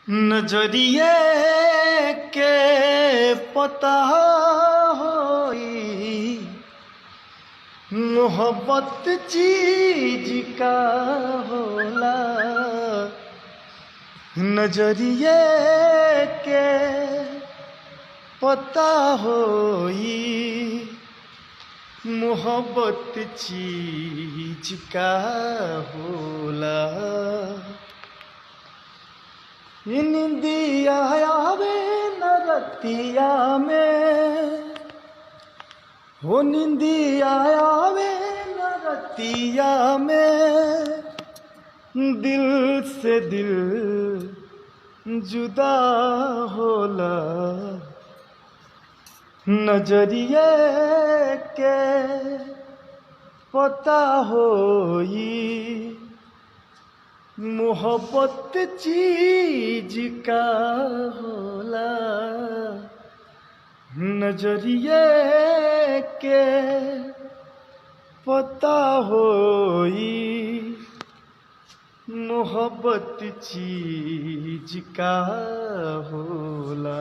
नजरिए के पता होई मोहब्बत चीज का होला। नजरिए के पता होई मोहब्बत चीज का होला। निंदिया आवे न रतिया में, हो निंदिया आवे न रतिया में, दिल से दिल जुदा होला। नजरिए के पता होई मोहब्बत चीज का होला। नजरिए के पता होई मोहब्बत चीज का होला।